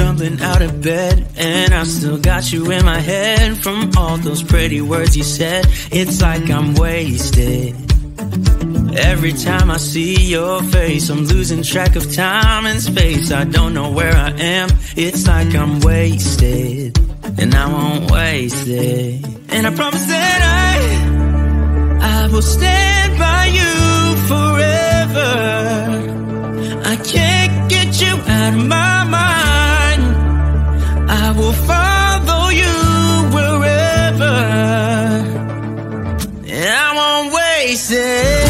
stumbling out of bed, and I still got you in my head from all those pretty words you said. It's like I'm wasted. Every time I see your face, I'm losing track of time and space. I don't know where I am. It's like I'm wasted, and I won't waste it. And I promise that I will stand by you forever. I can't get you out of my mind. I will follow you wherever, and I won't waste it.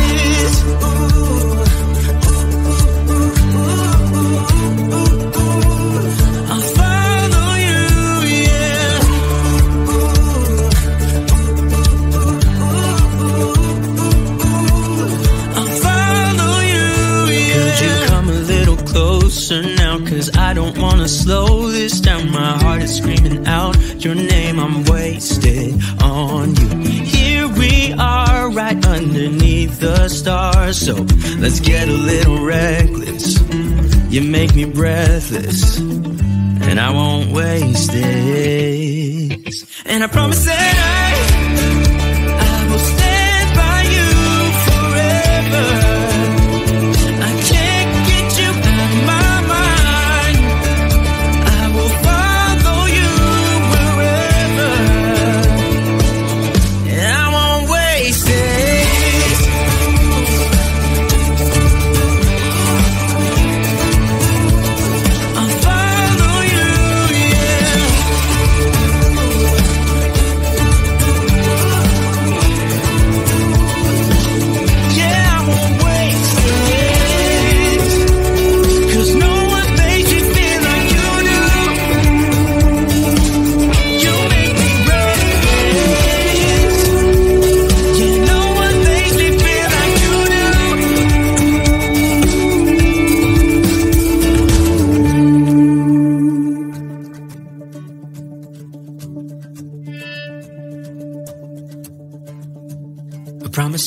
Now, cause I don't wanna slow this down. My heart is screaming out your name. I'm wasted on you. Here we are, right underneath the stars. So let's get a little reckless. You make me breathless, and I won't waste this. And I promise that I will stand by you forever.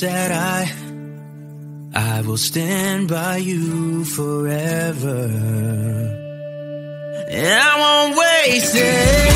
That I will stand by you forever, and I won't waste it.